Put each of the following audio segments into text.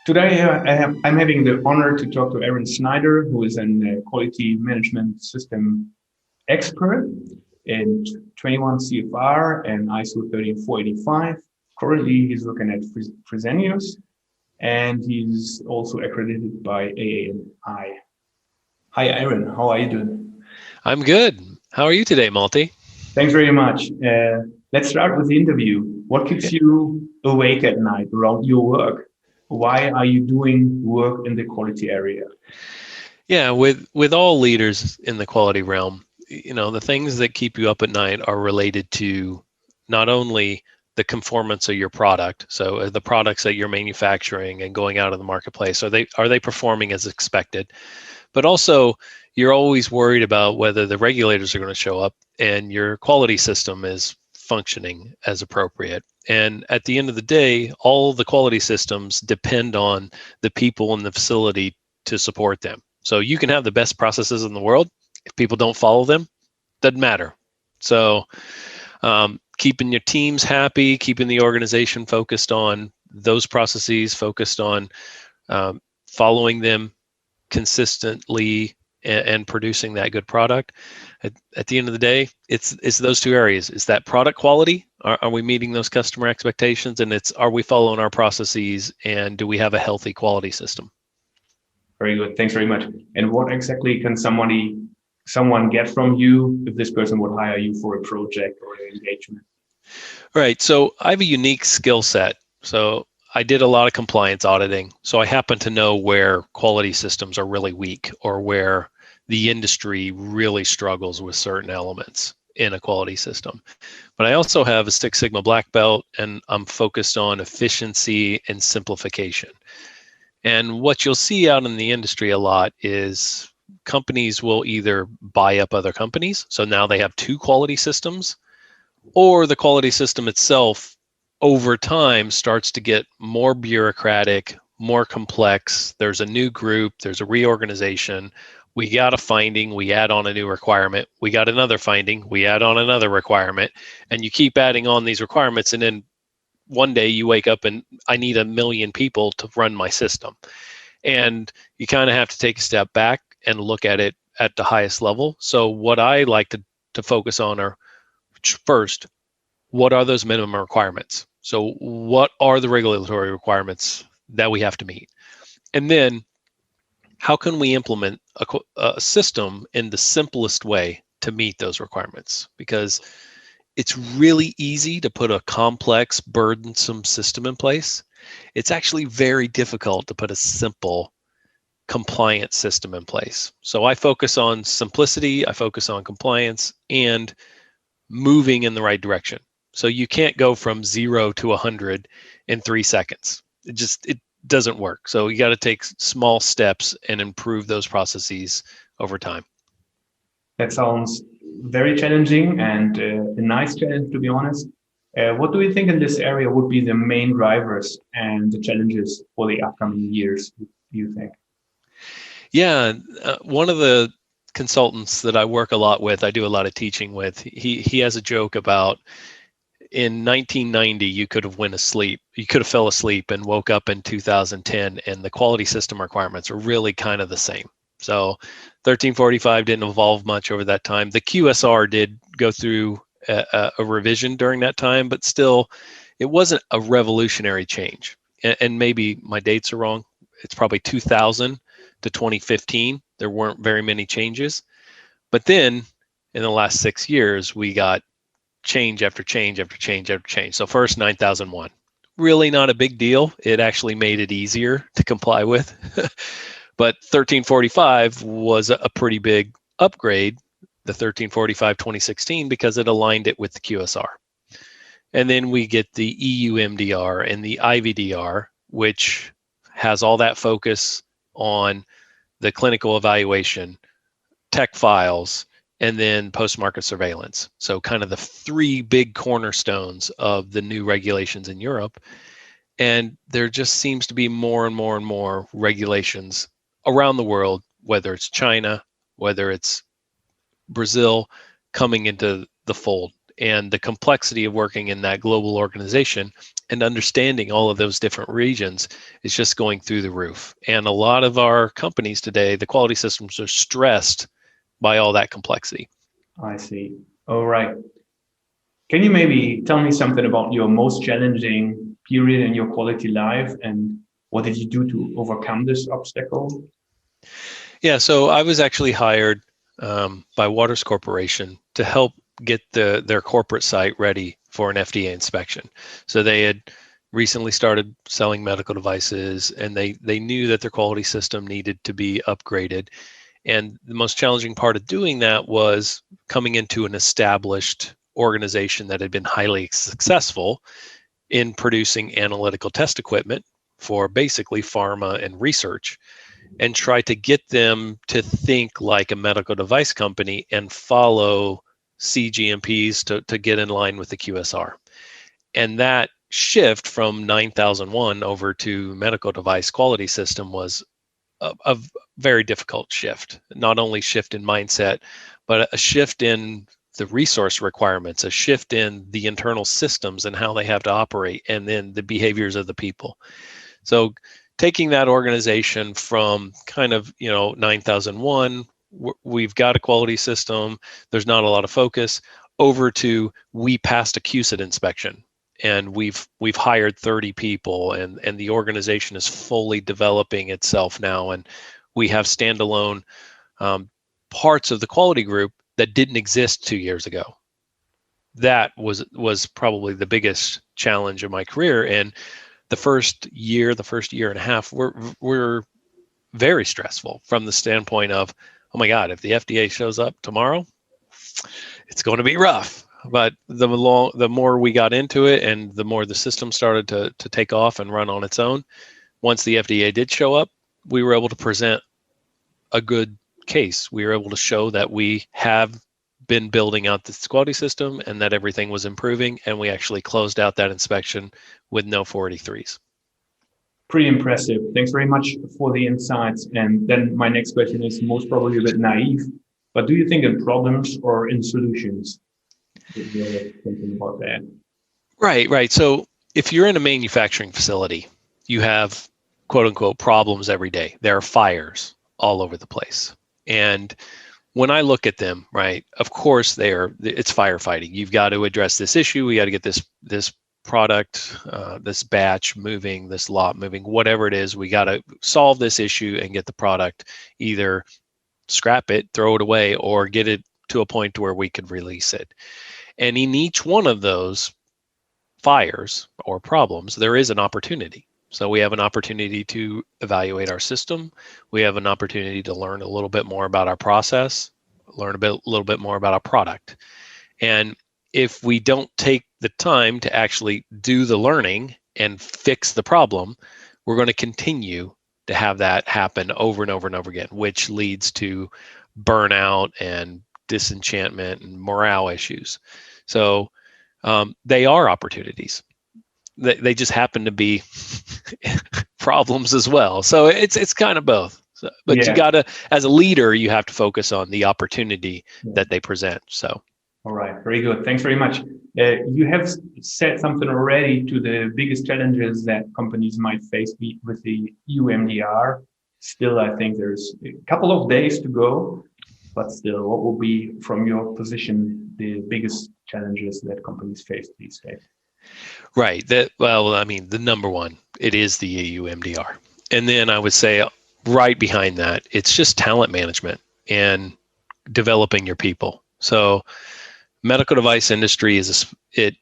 Today, I'm having the honor to talk to Aaron Snyder, who is a quality management system expert in 21 CFR and ISO 13485. Currently, he's looking at Fresenius, and he's also accredited by AAMI. Hi, Aaron. How are you doing? I'm good. How are you today, Malti? Thanks very much. Let's start with the interview. What keeps you awake at night around your work? Why are you doing work in the quality area? Yeah, with all leaders in the quality realm, the things that keep you up at night are related to not only the conformance of your product, so the products that you're manufacturing and going out of the marketplace, are they performing as expected? But also you're always worried about whether the regulators are going to show up and your quality system is functioning as appropriate. And at the end of the day, all the quality systems depend on the people in the facility to support them. So you can have the best processes in the world. If people don't follow them, doesn't matter. So keeping your teams happy, keeping the organization focused on those processes, focused on following them consistently and producing that good product. At the end of the day, it's those two areas. Is that product quality? Are we meeting those customer expectations? And are we following our processes? And do we have a healthy quality system? Very good. Thanks very much. And what exactly can someone get from you if this person would hire you for a project or an engagement? Right. So I have a unique skill set. So I did a lot of compliance auditing. So I happen to know where quality systems are really weak or where the industry really struggles with certain elements in a quality system. But I also have a Six Sigma black belt, and I'm focused on efficiency and simplification. And what you'll see out in the industry a lot is companies will either buy up other companies. So now they have two quality systems, or the quality system itself over time starts to get more bureaucratic, more complex. There's a new group, there's a reorganization. We got a finding, we add on a new requirement. We got another finding, we add on another requirement. And you keep adding on these requirements. And then one day you wake up and I need 1 million people to run my system. And you kind of have to take a step back and look at it at the highest level. So what I like to focus on are, first, what are those minimum requirements? So what are the regulatory requirements that we have to meet? And then how can we implement a system in the simplest way to meet those requirements? Because it's really easy to put a complex, burdensome system in place. It's actually very difficult to put a simple, compliant system in place. So I focus on simplicity, I focus on compliance, and moving in the right direction. So you can't go from 0 to 100 in 3 seconds. It doesn't work. So you got to take small steps and improve those processes over time. That sounds very challenging and a nice challenge, to be honest. What do you think in this area would be the main drivers and the challenges for the upcoming years, do you think? Yeah, one of the consultants that I work a lot with, I do a lot of teaching with, he has a joke about in 1990, you could have fell asleep and woke up in 2010, and the quality system requirements are really kind of the same. So 1345 didn't evolve much over that time. The QSR did go through a revision during that time, but still, it wasn't a revolutionary change. And maybe my dates are wrong. It's probably 2000 to 2015. There weren't very many changes. But then in the last 6 years, we got change after change after change after change. So first 9001, really not a big deal. It actually made it easier to comply with. But 1345 was a pretty big upgrade, the 1345 2016, because it aligned it with the QSR. And then we get the EU MDR and the IVDR, which has all that focus on the clinical evaluation, tech files, and then post-market surveillance. So kind of the 3 big cornerstones of the new regulations in Europe. And there just seems to be more and more and more regulations around the world, whether it's China, whether it's Brazil, coming into the fold. and the complexity of working in that global organization and understanding all of those different regions is just going through the roof. And a lot of our companies today, the quality systems are stressed by all that complexity. I see. All right. Can you maybe tell me something about your most challenging period in your quality life and what did you do to overcome this obstacle? Yeah, so I was actually hired by Waters Corporation to help get their corporate site ready for an FDA inspection. So they had recently started selling medical devices, and they knew that their quality system needed to be upgraded. And the most challenging part of doing that was coming into an established organization that had been highly successful in producing analytical test equipment for basically pharma and research, and try to get them to think like a medical device company and follow CGMPs to get in line with the QSR. And that shift from 9001 over to medical device quality system was a very difficult shift. Not only shift in mindset, but a shift in the resource requirements, a shift in the internal systems and how they have to operate, and then the behaviors of the people. So taking that organization from kind of 9001, we've got a quality system, there's not a lot of focus, over to we passed a QSIT inspection and we've hired 30 people, and the organization is fully developing itself now, and we have standalone parts of the quality group that didn't exist 2 years ago. That was probably the biggest challenge of my career. And the first year and a half were very stressful from the standpoint of, oh my God, if the FDA shows up tomorrow, it's going to be rough. But the more we got into it and the more the system started to take off and run on its own, once the FDA did show up, we were able to present a good case. We were able to show that we have been building out this quality system and that everything was improving, and we actually closed out that inspection with no 483s. Pretty impressive. Thanks very much for the insights. And then my next question is most probably a bit naive, but do you think in problems or in solutions? You're thinking about that. Right. So if you're in a manufacturing facility, you have quote unquote problems every day. There are fires all over the place. And when I look at them, right, of course it's firefighting. You've got to address this issue. We got to get this product, this batch moving, this lot moving, whatever it is. We got to solve this issue and get the product, either scrap it, throw it away, or get it to a point where we could release it. And in each one of those fires or problems, there is an opportunity. So we have an opportunity to evaluate our system. We have an opportunity to learn a little bit more about our process, learn a little bit more about our product. And if we don't take the time to actually do the learning and fix the problem, we're going to continue to have that happen over and over and over again, which leads to burnout and disenchantment and morale issues. So they are opportunities. They just happen to be problems as well. So it's kind of both. So, but you got to, as a leader, you have to focus on the opportunity that they present. So. All right, very good. Thanks very much. You have said something already to the biggest challenges that companies might face with the EU MDR. Still, I think there's a couple of days to go, but still, what will be, from your position, the biggest challenges that companies face these days? Right. The number one, it is the EU MDR. And then I would say right behind that, it's just talent management and developing your people. So medical device industry at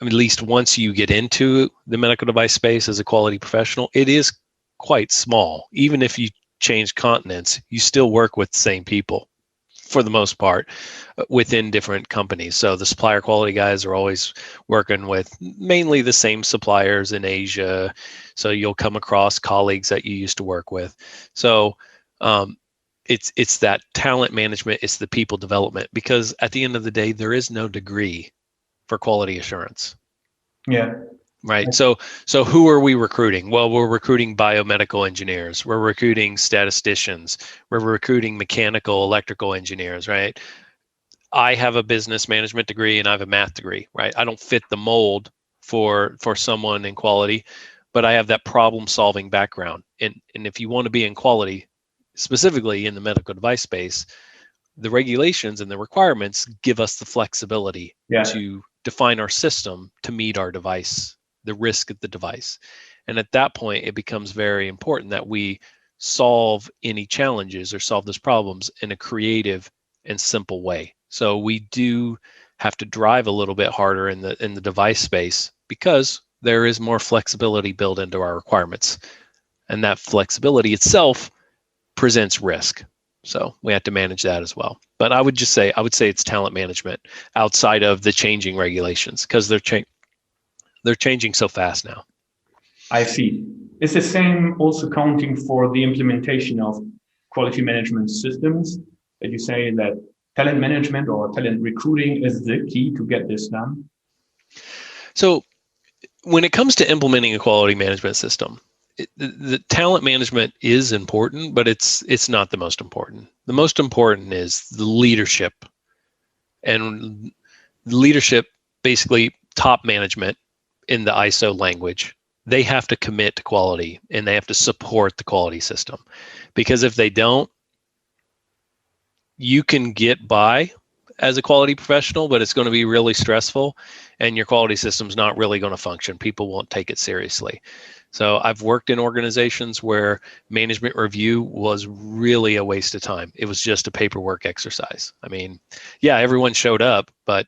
least once you get into the medical device space as a quality professional, it is quite small. Even if you change continents, you still work with the same people for the most part within different companies. So the supplier quality guys are always working with mainly the same suppliers in Asia. So you'll come across colleagues that you used to work with. So it's that talent management, it's the people development, because at the end of the day, there is no degree for quality assurance. Yeah. Right. So who are we recruiting? Well, we're recruiting biomedical engineers. We're recruiting statisticians. We're recruiting mechanical, electrical engineers, right? I have a business management degree and I have a math degree, right? I don't fit the mold for someone in quality, but I have that problem solving background. And if you want to be in quality, specifically in the medical device space, the regulations and the requirements give us the flexibility Yeah. to define our system to meet our device, the risk of the device. And at that point, it becomes very important that we solve any challenges or solve those problems in a creative and simple way. So we do have to drive a little bit harder in the device space because there is more flexibility built into our requirements. And that flexibility itself presents risk. So we have to manage that as well. But I would say it's talent management outside of the changing regulations because they're changing so fast now. I see. Is the same also counting for the implementation of quality management systems that you say that talent management or talent recruiting is the key to get this done? So when it comes to implementing a quality management system, the talent management is important, but it's not the most important. The most important is the leadership, and leadership, basically top management in the ISO language. They have to commit to quality and they have to support the quality system, because if they don't, you can get by as a quality professional, but it's going to be really stressful and your quality system's not really going to function. People won't take it seriously. So I've worked in organizations where management review was really a waste of time. It was just a paperwork exercise. I mean, yeah, everyone showed up, but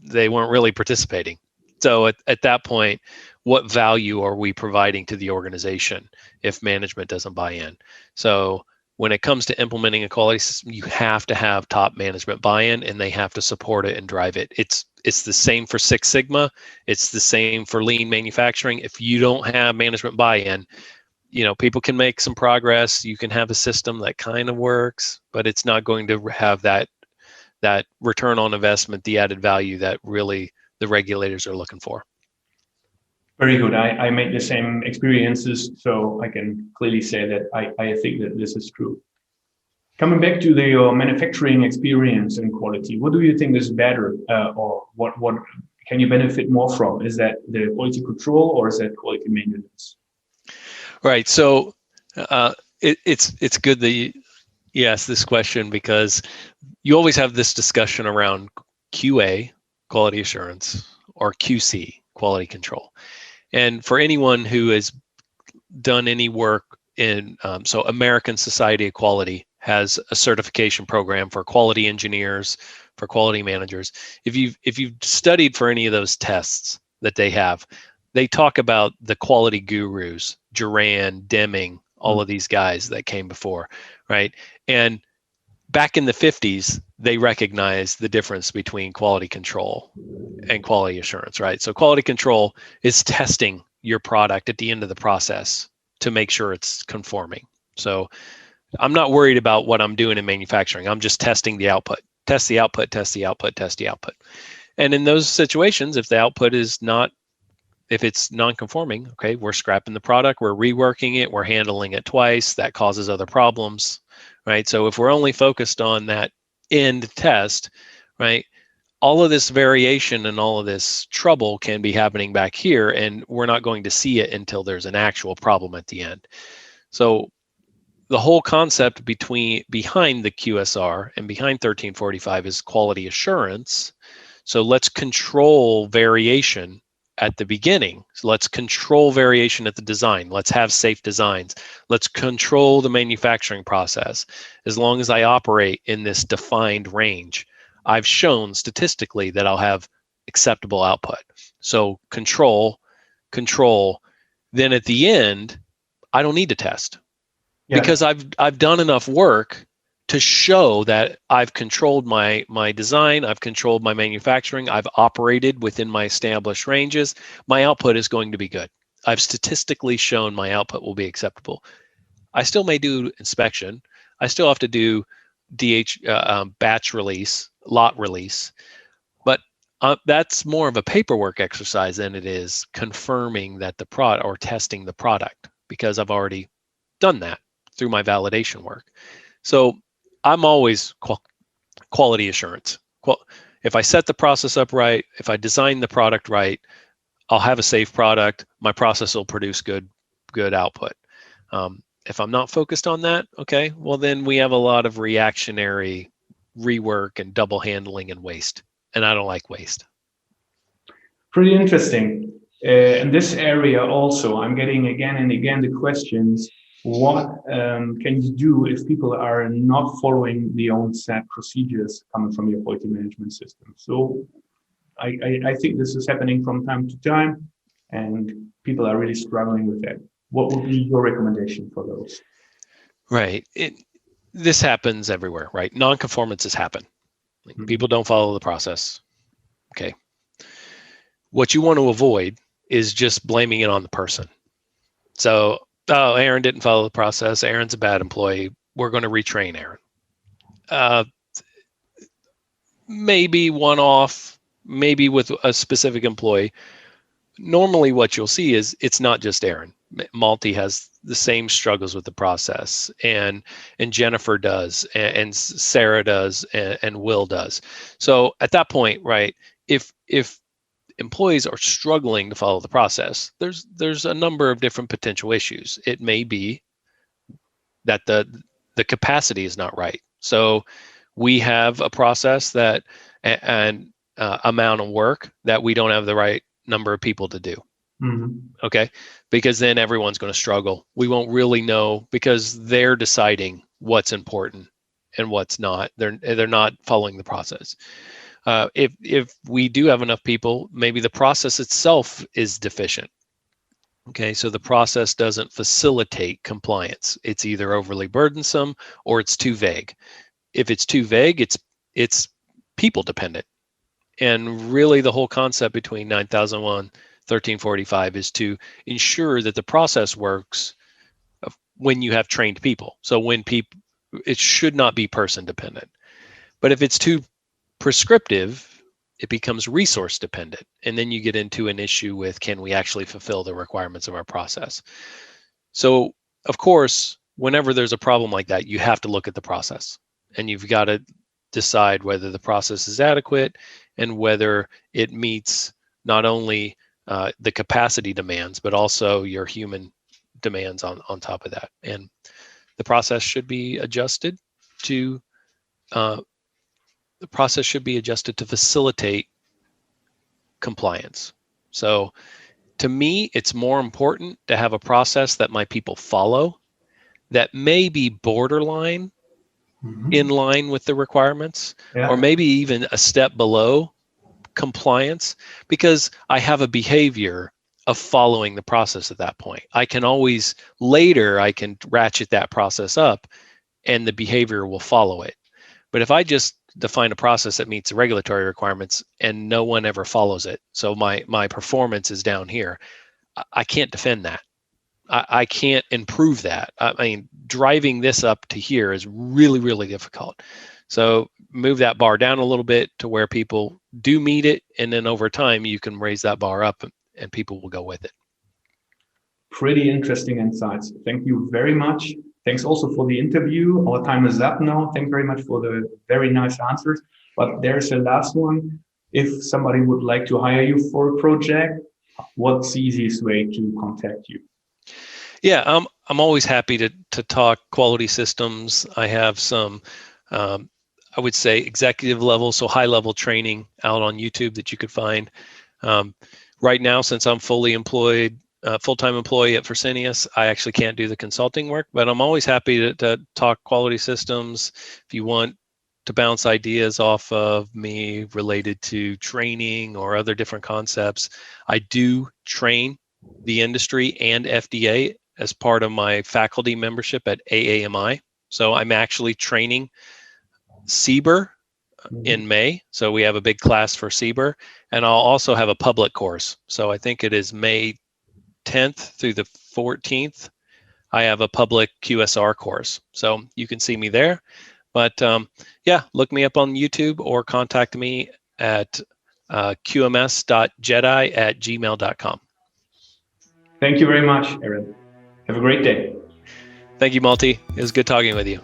they weren't really participating. So at that point, what value are we providing to the organization if management doesn't buy in? So when it comes to implementing a quality system, you have to have top management buy-in and they have to support it and drive it. It's the same for Six Sigma. It's the same for lean manufacturing. If you don't have management buy-in, people can make some progress. You can have a system that kind of works, but it's not going to have that return on investment, the added value that really the regulators are looking for. Very good. I made the same experiences, so I can clearly say that I think that this is true. Coming back to your manufacturing experience and quality, what do you think is better, or what can you benefit more from? Is that the quality control or is that quality maintenance? Right. So it's good that you asked this question, because you always have this discussion around QA, quality assurance, or QC, quality control. And for anyone who has done any work in, so American Society of Quality has a certification program for quality engineers, for quality managers. If you've studied for any of those tests that they have, they talk about the quality gurus, Duran, Deming, all of these guys that came before, right? And back in the 50s, they recognized the difference between quality control and quality assurance, right? So quality control is testing your product at the end of the process to make sure it's conforming. So I'm not worried about what I'm doing in manufacturing. I'm just testing the output. Test the output, test the output, test the output. And in those situations, if the output is not, if it's non-conforming, okay, we're scrapping the product, we're reworking it, we're handling it twice. That causes other problems, right? So if we're only focused on that end test, right, all of this variation and all of this trouble can be happening back here, and we're not going to see it until there's an actual problem at the end. So the whole concept behind the QSR and behind 1345 is quality assurance. So let's control variation at the beginning. So let's control variation at the design. Let's have safe designs. Let's control the manufacturing process. As long as I operate in this defined range, I've shown statistically that I'll have acceptable output. So control. Then at the end, I don't need to test, because I've done enough work to show that I've controlled my design, I've controlled my manufacturing, I've operated within my established ranges. My output is going to be good. I've statistically shown my output will be acceptable. I still may do inspection. I still have to do batch release, lot release, but that's more of a paperwork exercise than it is confirming that the product or testing the product, because I've already done that through my validation work. So I'm always quality assurance. If I set the process up right, if I design the product right, I'll have a safe product. My process will produce good output. If I'm not focused on that, okay, well then we have a lot of reactionary rework and double handling and waste. And I don't like waste. Pretty interesting. In this area also, I'm getting again and again the questions, what can you do if people are not following the own set procedures coming from your quality management system? So I think this is happening from time to time, and people are really struggling with that. What would be your recommendation for those? Right. This happens everywhere, right? Non-conformances happen. People don't follow the process. Okay. What you want to avoid is just blaming it on the person. So, oh, Aaron didn't follow the process. Aaron's a bad employee. We're going to retrain Aaron. Maybe one-off, maybe with a specific employee. Normally what you'll see is it's not just Aaron. Malti has the same struggles with the process, and Jennifer does, and Sarah does, and Will does. So at that point, right, if employees are struggling to follow the process, there's a number of different potential issues. It may be that the capacity is not right. So we have a process that and amount of work that we don't have the right number of people to do. Okay, because then everyone's going to struggle. We won't really know because they're deciding what's important and what's not. They're not following the process. If we do have enough people, maybe the process itself is deficient. Okay, so the process doesn't facilitate compliance. It's either overly burdensome or it's too vague. If it's too vague, it's people dependent. And really the whole concept between 9001 1345 is to ensure that the process works when you have trained people. So when people, it should not be person dependent. But if it's too prescriptive, it becomes resource dependent. And then you get into an issue with, can we actually fulfill the requirements of our process? So of course, whenever there's a problem like that, you have to look at the process, and you've got to decide whether the process is adequate and whether it meets not only the capacity demands, but also your human demands on top of that. And the process should be adjusted to facilitate compliance. So to me, it's more important to have a process that my people follow that may be borderline in line with the requirements, or maybe even a step below compliance, because I have a behavior of following the process at that point. I can always later, I can ratchet that process up and the behavior will follow it. But if I just define a process that meets the regulatory requirements and no one ever follows it, so my performance is down here, I can't defend that. I can't improve that. I mean, driving this up to here is really, really difficult. So move that bar down a little bit to where people do meet it, and then over time you can raise that bar up and people will go with it. Pretty interesting insights. Thank you very much. Thanks also for the interview. Our time is up now. Thank you very much for the very nice answers. But there's a last one. If somebody would like to hire you for a project, what's the easiest way to contact you? Yeah, I'm always happy to talk quality systems. I have some, I would say, executive level, so high level training out on YouTube that you could find. Right now, since I'm fully employed, full-time employee at Fresenius, I actually can't do the consulting work, but I'm always happy to talk quality systems. If you want to bounce ideas off of me related to training or other different concepts, I do train the industry and FDA as part of my faculty membership at AAMI. So I'm actually training CBER in May. So we have a big class for CBER, and I'll also have a public course. So I think it is May 10th through the 14th. I have a public QSR course. So you can see me there. But yeah, look me up on YouTube or contact me at qms.jedi@gmail.com. Thank you very much, Aaron. Have a great day. Thank you, Malti. It was good talking with you.